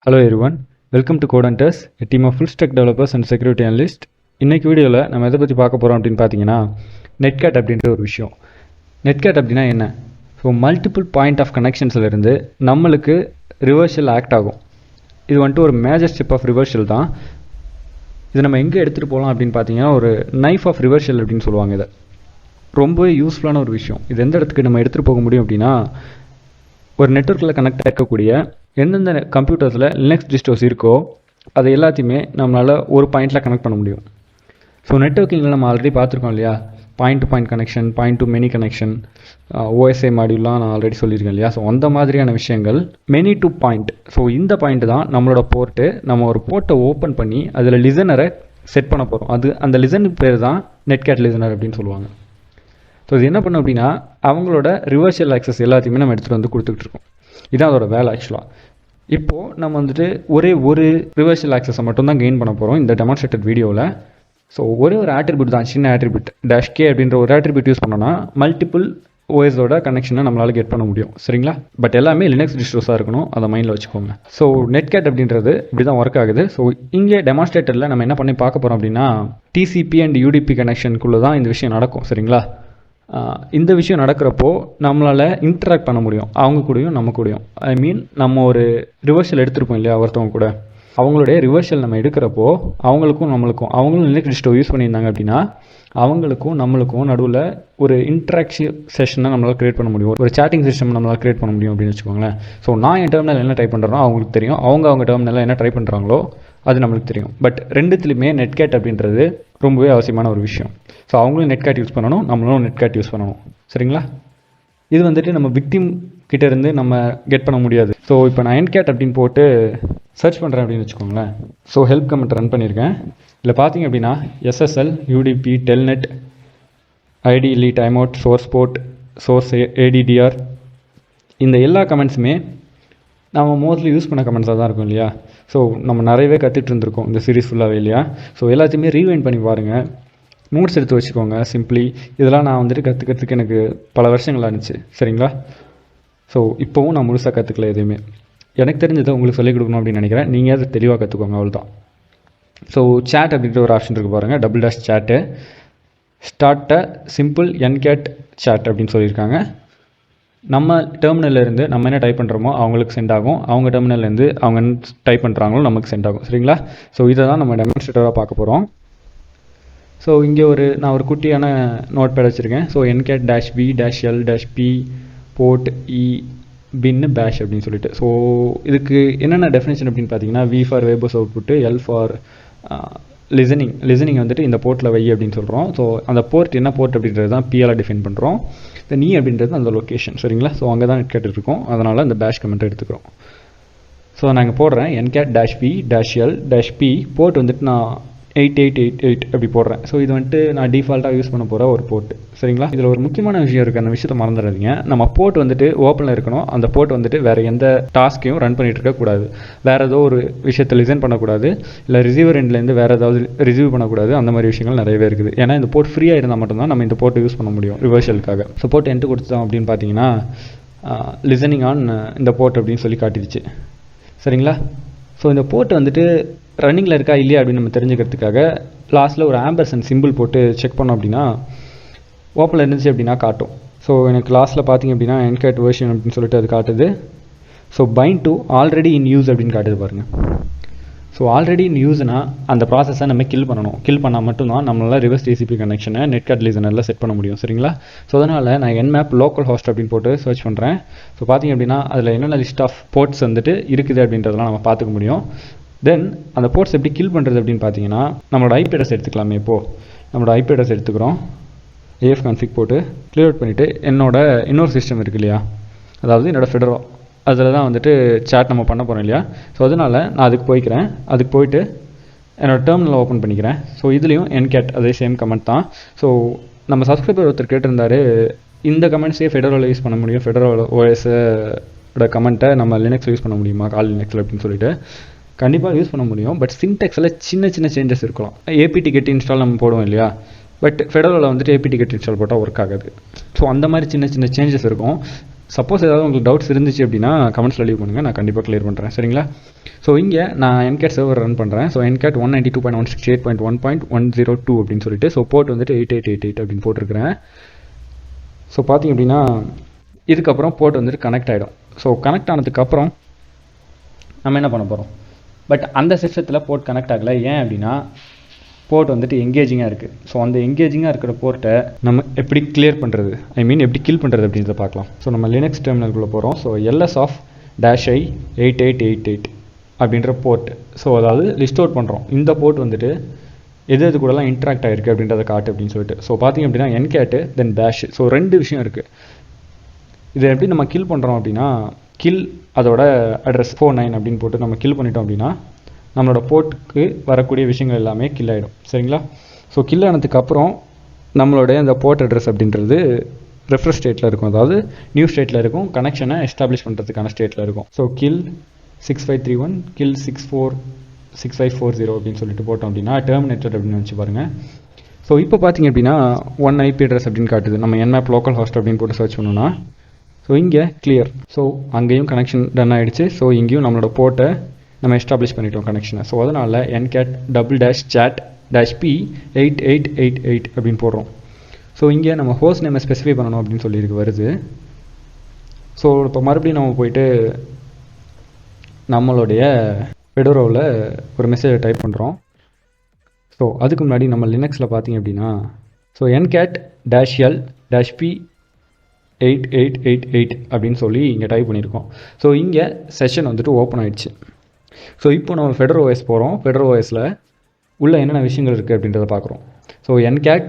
Hello everyone, welcome to Codehunters, a team of full stack developers and security analysts. இன்னைக்கு வீடியோவில் நம்ம எதை பற்றி பார்க்க போகிறோம் அப்படின்னு பார்த்தீங்கன்னா Netcat அப்படின்ற ஒரு விஷயம். Netcat அப்படின்னா என்ன? ஸோ மல்டிபிள் பாயிண்ட் ஆஃப் கனெக்ஷன்ஸ்லேருந்து நம்மளுக்கு ரிவர்ஷல் ஆக்ட் ஆகும். இது வந்துட்டு ஒரு மேஜர் ஸ்டெப் ஆஃப் ரிவர்ஷல் தான். இதை நம்ம எங்கே எடுத்துகிட்டு போகலாம் அப்படின்னு பார்த்தீங்கன்னா ஒரு நைஃப் ஆஃப் ரிவர்ஷல் அப்படின்னு சொல்லுவாங்க. இதை ரொம்பவே யூஸ்ஃபுல்லான ஒரு விஷயம். இது எந்த இடத்துக்கு நம்ம எடுத்துகிட்டு போக முடியும் அப்படின்னா ஒரு நெட்வொர்க்கில் கனெக்ட் ஆகக்கூடிய எந்தெந்த கம்ப்யூட்டர்ஸில் லினக்ஸ் டிஸ்ட்ரோஸ் இருக்கோ அதை எல்லாத்தையுமே நம்மளால் ஒரு பாயிண்டில் கனெக்ட் பண்ண முடியும். ஸோ நெட்வொர்க்கிங்கில் நம்ம ஆல்ரெடி பார்த்துருக்கோம் இல்லையா, point to point connection, point to many connection, OSI மாடியூல்லாம் நான் ஆல்ரெடி சொல்லியிருக்கேன் இல்லையா. ஸோ அந்த மாதிரியான விஷயங்கள் மெனி டு பாயிண்ட். ஸோ இந்த பாயிண்ட் தான் நம்மளோட போர்ட்டு. நம்ம ஒரு போர்ட்டை ஓப்பன் பண்ணி அதில் லிசனரை செட் பண்ண போகிறோம். அந்த லிசனுக்கு பேர் தான் நெட்கேட் லிசனர் அப்படின்னு சொல்லுவாங்க. ஸோ இது என்ன பண்ணும் அப்படின்னா அவங்களோட ரிவர்ஷல் ஆக்சஸ் எல்லாத்தையுமே நம்ம எடுத்துகிட்டு வந்து கொடுத்துக்கிட்டு இருக்கோம். இதுதான் அதோட வேலை ஆக்சுவலாக. இப்போது நம்ம வந்துட்டு ஒரே ஒரு ரிவர்ஷல் ஆக்சஸை மட்டும் தான் கெயின் பண்ண போகிறோம் இந்த டெமான்ஸ்ட்ரேட்டட் வீடியோவில். ஸோ ஒரே ஒரு ஆட்ரிபியூட் தான், சின்ன ஆட்ரிபியூட் -k அப்படின்ற ஒரு ஆட்ரிபியூட் யூஸ் பண்ணோன்னா மல்டிபிள் ஓஎஸோட கனெக்ஷனை நம்மளால் கெட் பண்ண முடியும். சரிங்களா? பட் எல்லாமே லினக்ஸ் டிஸ்ட்ரோஸாக இருக்கணும், அதை மைண்டில் வச்சுக்கோங்க. ஸோ நெட்கேட் அப்படின்றது இப்படி தான் ஒர்க் ஆகுது. ஸோ இங்கே டெமான்ஸ்ட்ரேட்டரில் நம்ம என்ன பண்ணி பார்க்க போகிறோம் அப்படின்னா டிசிபி அண்ட் யூடிபி கனெக்ஷனுக்குள்ளே தான் இந்த விஷயம் நடக்கும். சரிங்களா? இந்த விஷயம் நடக்கிறப்போ நம்மளால் இன்ட்ராக்ட் பண்ண முடியும் அவங்க கூடயும் நம்ம கூடயும். ஐ மீன் நம்ம ஒரு ரிவர்ஷல் எடுத்துருப்போம் இல்லையா ஒருத்தவங்க கூட, அவங்களுடைய ரிவர்ஷல் நம்ம எடுக்கிறப்போ அவங்களுக்கும் நம்மளுக்கும், அவங்களும் லினக்ஸ் டிஸ்ட்ரோ யூஸ் பண்ணியிருந்தாங்க அப்படின்னா அவங்களுக்கும் நம்மளுக்கும் நடுவில் ஒரு இன்ட்ராக்ஷன் செஷனை நம்மளால் க்ரியேட் பண்ண முடியும், ஒரு சேட்டிங் சிஸ்டம் நம்மளால் க்ரியேட் பண்ண முடியும் அப்படின்னு வச்சுக்கோங்களேன். ஸோ நான் என் டெர்மினல் என்ன டைப் பண்ணுறேனோ அவங்களுக்கு தெரியும், அவங்க டெர்மினலில் என்ன ட்ரை பண்ணுறாங்களோ அது நம்மளுக்கு தெரியும். பட் ரெண்டுத்துலையுமே நெட்கேட் அப்படின்றது ரொம்பவே அவசியமான ஒரு விஷயம். ஸோ அவங்களும் நெட்கேட் யூஸ் பண்ணணும், நம்மளும் நெட்கேட் யூஸ் பண்ணணும். சரிங்களா? இது வந்துட்டு நம்ம விக்டிம் கிட்டேருந்து நம்ம கெட் பண்ண முடியாது. ஸோ இப்போ நான் என்கேட் அப்படின்னு போட்டு சர்ச் பண்ணுறேன் அப்படின்னு வச்சுக்கோங்களேன். ஸோ ஹெல்ப் கமெண்ட் ரன் பண்ணியிருக்கேன். இதில் பார்த்தீங்க அப்படின்னா SSL, UDP, telnet, ID, time out, source port, source ADDR, இந்த எல்லா கமெண்ட்ஸுமே நம்ம மோஸ்ட்லி யூஸ் பண்ண கமெண்ட்ஸாக தான் இருக்கும் இல்லையா. ஸோ நம்ம நிறையவே கற்றுட்டு இருந்திருக்கோம் இந்த சீரீஸ் ஃபுல்லாகவே இல்லையா. ஸோ எல்லாத்தையுமே ரீவைண்ட் பண்ணி பாருங்கள், நோட்ஸ் எடுத்து வச்சுக்கோங்க. சிம்பிளி இதெல்லாம் நான் வந்துட்டு கற்றுக்கிறதுக்கு எனக்கு பல வருஷங்கள் ஆனிச்சு. சரிங்களா? ஸோ இப்போவும் நான் முழுசாக கற்றுக்கல எதுவுமே. எனக்கு தெரிஞ்சதை உங்களுக்கு சொல்லிக் கொடுக்கணும் அப்படின்னு நினைக்கிறேன். நீங்கள் அதை தெளிவாக கற்றுக்கோங்க, அவ்வளோதான். ஸோ சேட் அப்படின்ற ஒரு ஆப்ஷன் இருக்குது பாருங்கள், double chat, start a simple encrypted chat அப்படின்னு சொல்லியிருக்காங்க. நம்ம டெர்மினல்லேருந்து நம்ம என்ன டைப் பண்ணுறோமோ அவங்களுக்கு சென்ட் ஆகும், அவங்க டெர்மினல்லேருந்து அவங்க என்ன டைப் பண்ணுறாங்களோ நமக்கு சென்ட் ஆகும். சரிங்களா? ஸோ இதை தான் நம்ம டெமான்ஸ்ட்ரேட்டராக பார்க்க போகிறோம். ஸோ இங்கே நான் ஒரு குட்டியான நோட் பேட் வச்சுருக்கேன். ஸோ என்கேட் -v-l-p போர்ட் இ பின்னு பேஷ் அப்படின்னு சொல்லிட்டு. ஸோ இதுக்கு என்னென்ன டெஃபினேஷன் அப்படின்னு பார்த்தீங்கன்னா V for verbs output, L for listening வந்துட்டு இந்த போர்ட்டில் வை அப்படின்னு சொல்கிறோம். ஸோ அந்த போர்ட் என்ன போர்ட் அப்படின்றது தான் PL டிஃபைன் பண்ணுறோம். தென் E அப்படின்றது அந்த லொக்கேஷன். சரிங்களா? ஸோ அங்கே தான் நெட்கேட் இருக்கும், அதனால் அந்த பேஷ் கமெண்ட் எடுத்துக்கிறோம். ஸோ நான் இங்கே போடுறேன் என்கேட் -v-l-p போர்ட் வந்துட்டு நான் 8888 அப்படி போடுறேன். ஸோ இது வந்துட்டு நான் டிஃபால்ட்டாக யூஸ் பண்ண போகிற ஒரு போர்ட். சரிங்களா? இதில் ஒரு முக்கியமான விஷயம் இருக்குது, அந்த விஷயத்தை மறந்துடாதீங்க. நம்ம போர்ட் வந்துட்டு ஓப்பனில் இருக்கணும். அந்த போர்ட் வந்துட்டு வேறு எந்த டாஸ்க்கையும் ரன் பண்ணிகிட்டு இருக்கக்கூடாது, வேறு ஏதோ ஒரு விஷயத்தை லிசன் பண்ணக்கூடாது, இல்லை ரிசீவர் எண்ட்லேருந்து வேறு ஏதாவது ரிசீவ் பண்ணக்கூடாது. அந்த மாதிரி விஷயங்கள் நிறையவே இருக்குது. ஏன்னா இந்த போர்ட் ஃப்ரீயாக இருந்தால் மட்டும்தான் நம்ம இந்த போர்ட்டை யூஸ் பண்ண முடியும் ரிவர்ஷலுக்காக. ஸோ போர்ட் என்ட்டு கொடுத்தோம் அப்படின்னு பார்த்தீங்கன்னா லிசனிங் ஆன் இந்த போர்ட் அப்படின்னு சொல்லி காட்டிடுச்சு. சரிங்களா? ஸோ இந்த போர்ட் வந்துட்டு ரன்னிங்கில் இருக்கா இல்லையா அப்படின்னு நம்ம தெரிஞ்சுக்கிறதுக்காக லாஸ்ட்டில் ஒரு ஆம்பர்சன் சிம்பிள் போட்டு செக் பண்ணோம் அப்படின்னா ஓப்பனில் இருந்துச்சு அப்படின்னா காட்டும். ஸோ எனக்கு லாஸ்ட்டில் பார்த்தீங்க அப்படின்னா என்கேட் வெர்ஷன் அப்படின்னு சொல்லிட்டு அது காட்டுது. So find to already in use அப்படின்னு காட்டுது பாருங்கள். ஸோ ஆல்ரெடி இன் யூஸ்னால் அந்த ப்ராசஸை நம்ம கில் பண்ணணும். கில் பண்ணால் மட்டும்தான் நம்மளால் ரிவர்ஸ் TCP கனெக்ஷனை நெட்கேட் லிசனரில் செட் பண்ண முடியும். சரிங்களா? ஸோ அதனால் நான் nmap லோக்கல் ஹோஸ்ட் அப்படின்னு போட்டு சர்ச் பண்ணுறேன். ஸோ பார்த்தீங்க அப்படின்னா அதில் என்னென்ன லிஸ்ட் ஆஃப் போர்ட்ஸ் வந்துட்டு இருக்குது அப்படின்றதெல்லாம் நம்ம பார்த்துக்க முடியும். தென் அந்த போர்ட்ஸ் எப்படி கில் பண்ணுறது அப்படின்னு பார்த்தீங்கன்னா நம்மளோட IP அட்ரஸ் எடுத்துக்கலாமே. இப்போது நம்மளோட IP அட்ரஸ் எடுத்துக்கிறோம், AF config போட்டு கிளியர் அவுட் பண்ணிவிட்டு இன்னொரு சிஸ்டம் இருக்குது இல்லையா, அதாவது என்னோடய ஃபெடரோ, அதில் தான் வந்துட்டு சேட் நம்ம பண்ண போகிறோம் இல்லையா. ஸோ அதனால் நான் அதுக்கு போயிட்டு என்னோடய டெர்மினலை ஓப்பன் பண்ணிக்கிறேன். ஸோ இதுலேயும் என்கேட் அதே சேம் கமெண்ட் தான். ஸோ நம்ம சப்ஸ்கிரைபர் ஒருத்தர் கேட்டிருந்தார், இந்த கமெண்ட்ஸே ஃபெடரோவில் யூஸ் பண்ண முடியும், ஃபெடரோட OSோட கமெண்ட்டை நம்ம லினக்ஸில் யூஸ் பண்ண முடியுமா கால் லினக்ஸில் அப்படின்னு சொல்லிட்டு. கண்டிப்பாக யூஸ் பண்ண முடியும், பட் சின்டெக்ஸில் சின்ன சேஞ்சஸ் இருக்கலாம். APT கெட் இன்ஸ்டால் நம்ம போடுவோம் இல்லையா, பட் ஃபெடரோவில் வந்துட்டு APT கெட் இன்ஸ்டால் போட்டால் ஒர்க் ஆகாது. ஸோ அந்த மாதிரி சின்ன சேஞ்சஸ் இருக்கும். சப்போஸ் ஏதாவது உங்களுக்கு டவுட்ஸ் இருந்துச்சு அப்படின்னா கமெண்ட்ஸில் லீவ் பண்ணுங்கள், நான் கண்டிப்பாக கிளியர் பண்ணுறேன். சரிங்களா? ஸோ இங்கே நான் Netcat சர்வர் ரன் பண்ணுறேன். ஸோ Netcat 192.168.1.102 அப்படின்னு சொல்லிட்டு, ஸோ போர்ட் வந்துட்டு 8888 அப்படின்னு போட்டிருக்கிறேன். ஸோ பார்த்திங்க அப்படின்னா இதுக்கப்புறம் போர்ட் வந்துட்டு கனெக்ட் ஆகிடும். ஸோ கனெக்ட் ஆனதுக்கப்புறம் நம்ம என்ன பண்ண போகிறோம், பட் அந்த சிஸ்டத்தில் போர்ட் கனெக்ட் ஆகலை. ஏன் அப்படின்னா போர்ட் வந்துட்டு எங்கேஜிங்காக இருக்குது. ஸோ அந்த எங்கேஜிங்காக இருக்கிற போர்ட்டை நம்ம எப்படி கிளியர் பண்ணுறது, எப்படி கில் பண்ணுறது அப்படின்றத பார்க்கலாம். ஸோ நம்ம லினக்ஸ் டெர்மினல்குள்ளே போகிறோம். ஸோ ls-i8888 அப்படின்ற போர்ட், ஸோ அதாவது லிஸ்ட் அவுட் பண்ணுறோம். இந்த போர்ட் வந்துட்டு எது கூடலாம் இன்ட்ராக்ட் ஆகிருக்கு அப்படின்றத காட்டு அப்படின்னு சொல்லிட்டு. ஸோ பார்த்திங்க அப்படின்னா Netcat தென் பேஷ். ஸோ 2 விஷயம் இருக்குது. இதை எப்படி நம்ம கில் பண்ணுறோம் அப்படின்னா, கில் அதோட அட்ரஸ் 49 அப்படின்னு போட்டு நம்ம கில் பண்ணிட்டோம் அப்படின்னா நம்மளோட போர்ட்டுக்கு வரக்கூடிய விஷயங்கள் எல்லாமே கில் ஆகிடும். சரிங்களா? ஸோ கில் ஆனதுக்கப்புறம் நம்மளுடைய அந்த போர்ட் அட்ரஸ் அப்படின்றது ரெஃப்ரெஷ் ஸ்டேட்டில் இருக்கும், அதாவது நியூ ஸ்டேட்டில் இருக்கும், கனெக்ஷனை எஸ்டாப்ளிஷ் பண்ணுறதுக்கான ஸ்டேட்டில் இருக்கும். ஸோ கில் 6531 கில் 646540 அப்படின்னு சொல்லிட்டு போட்டோம் அப்படின்னா டெர்மினேட்டட் அப்படின்னு வச்சு பாருங்கள். ஸோ இப்போ பார்த்திங்க அப்படின்னா 1 IP அட்ரஸ் அப்படின்னு காட்டுது. நம்ம nmap லோக்கல் ஹாஸ்ட் அப்படின்னு போட்டு சர்ச் பண்ணோன்னா ஸோ இங்கே கிளியர். ஸோ அங்கேயும் கனெக்ஷன் டன் ஆகிடுச்சு. ஸோ இங்கேயும் நம்மளோட போர்ட்டை நம்ம எஸ்டாப்ளிஷ் பண்ணிட்டோம் கனெக்ஷனை. ஸோ அதனால் Netcat --chat-p8888 அப்படின்னு போடுறோம். ஸோ இங்கே நம்ம ஹோஸ்ட் நேமை ஸ்பெசிஃபை பண்ணணும் அப்படின்னு சொல்லியிருக்கு வருது. ஸோ இப்போ மறுபடியும் நம்ம போயிட்டு நம்மளுடைய ஃபெடோராவில் ஒரு மெசேஜை டைப் பண்ணுறோம். ஸோ அதுக்கு முன்னாடி நம்ம லினக்ஸில் பார்த்திங்க அப்படின்னா ஸோ Netcat-l-p8888 அப்படின்னு சொல்லி இங்கே டைப் பண்ணியிருக்கோம். ஸோ இங்கே செஷன் வந்துட்டு ஓப்பன் ஆகிடுச்சு. ஸோ இப்போ நம்ம ஃபெடர் OS போகிறோம். ஃபெடர் OSல உள்ள என்னென்ன விஷயங்கள் இருக்குது அப்படின்றத பார்க்குறோம். ஸோ Netcat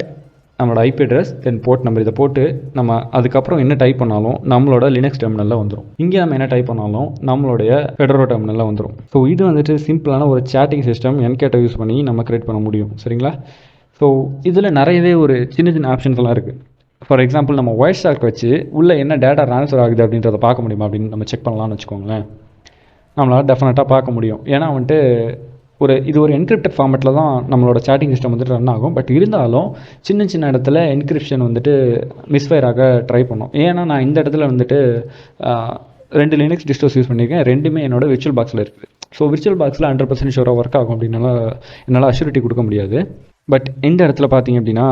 நம்மளோட IP அட்ரஸ் தென் போர்ட் நம்பர் இதை போட்டு நம்ம அதுக்கப்புறம் என்ன டைப் பண்ணாலும் நம்மளோட லினக்ஸ் டெர்மினலில் வந்துடும். இங்கே நம்ம என்ன டைப் பண்ணாலும் நம்மளுடைய ஃபெடரோ டெர்மினலில் வந்துடும். ஸோ இது வந்துட்டு சிம்பிளான ஒரு சேட்டிங் சிஸ்டம் Netcat யூஸ் பண்ணி நம்ம கிரியேட் பண்ண முடியும். சரிங்களா? ஸோ இதில் நிறையவே ஒரு சின்ன சின்ன ஆப்ஷன்ஸ் எல்லாம் இருக்குது. ஃபார் எக்ஸாம்பிள் நம்ம ஒயர் ஸ்டாக் வச்சு உள்ளே என்ன டேட்டா ட்ரான்ஸ்ஃபர் ஆகுது அப்படின்றத பார்க்க முடியுமா அப்படின்னு நம்ம செக் பண்ணலாம்னு வச்சுக்கோங்களேன். நம்மளால் டெஃபினட்டாக பார்க்க முடியும். ஏன்னா வந்துட்டு இது ஒரு என்கிரிப்டட் ஃபார்மேட்டில் தான் நம்மளோட சேட்டிங் சிஸ்டம் வந்துட்டு ரன் ஆகும். பட் இருந்தாலும் சின்ன சின்ன இடத்துல என்கிரிப்ஷன் வந்துட்டு மிஸ்ஃபயர் ஆக ட்ரை பண்ணோம். ஏன்னா நான் இந்த இடத்துல வந்துட்டு 2 லினக்ஸ் டிஸ்டோஸ் யூஸ் பண்ணியிருக்கேன். 2மே என்னோட விர்ச்சுவல் பாக்ஸில் இருக்குது. ஸோ விர்ச்சுவல் பாக்ஸில் 100% ஷூராக ஒர்க் ஆகும் அப்படின்னால என்னால் அஷ்யூரிட்டி கொடுக்க முடியாது. பட் இந்த இடத்துல பார்த்தீங்க அப்படின்னா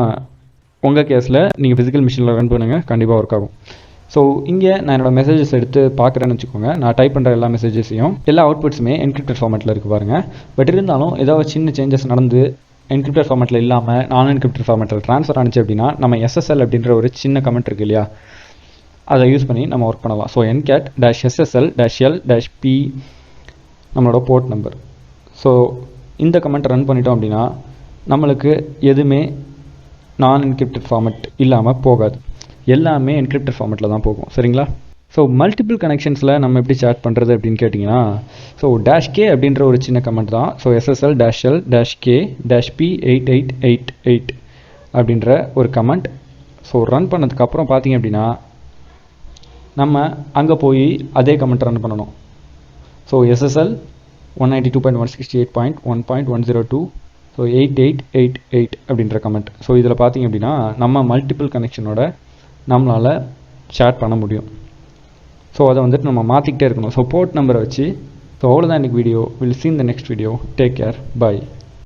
உங்கள் கேஸில் நீங்கள் ஃபிசிக்கல் மிஷினில் ரன் பண்ணுங்கள், கண்டிப்பாக ஒர்க் ஆகும். ஸோ இங்கே நான் என்னோடய மெசேஜஸ் எடுத்து பார்க்குறேன்னு வச்சுக்கோங்க. நான் டைப் பண்ணுற எல்லா மெசேஜஸையும் எல்லா அவுட்புட்ஸுமே என்கிரிப்டட் ஃபார்மேட்டில் இருக்குது பாருங்கள். பட் இருந்தாலும் ஏதாவது சின்ன சேஞ்சஸ் நடந்து என்கிரிப்டட் ஃபார்மேட்டில் இல்லாமல் நான் என்கிரிப்டட் ஃபார்மேட்டில் ட்ரான்ஸ்ஃபர் ஆனிச்சு அப்படின்னா நம்ம SSL அப்படின்ற ஒரு சின்ன கமெண்ட் இருக்குது இல்லையா, அதை யூஸ் பண்ணி நம்ம ஒர்க் பண்ணலாம். ஸோ Netcat-ssl-l-p நம்மளோட போர்ட் நம்பர். ஸோ இந்த கமெண்ட் ரன் பண்ணிட்டோம் அப்படின்னா நம்மளுக்கு எதுவுமே நான் என்கிரிப்டட் ஃபார்மேட் இல்லாமல் போகாது, எல்லாமே என்கிரிப்டட் ஃபார்மேட்டில் தான் போகும். சரிங்களா? ஸோ மல்டிபிள் கனெக்ஷன்ஸில் நம்ம எப்படி சேட் பண்ணுறது அப்படின்னு கேட்டிங்கன்னா ஸோ -k அப்படின்ற ஒரு சின்ன கமெண்ட் தான். ஸோ ssl-l-k-p8888 அப்படின்ற ஒரு கமெண்ட். ஸோ ரன் பண்ணதுக்கப்புறம் பார்த்திங்க அப்படின்னா நம்ம அங்கே போய் அதே கமெண்ட் ரன் பண்ணணும். ஸோ SSL 192.168.1.102 ஸோ 8888 அப்படின்ற கமெண்ட். ஸோ இதில் பார்த்திங்க அப்படின்னா நம்ம மல்டிபிள் கனெக்ஷனோட நம்மளால் சேட் பண்ண முடியும். ஸோ அதை வந்துட்டு நம்ம மாற்றிக்கிட்டே இருக்கணும். ஸோ போர்ட் நம்பரை வச்சு. ஸோ அவ்வளோதான் இன்றைக்கி video. Will see in the next video. Take care. By.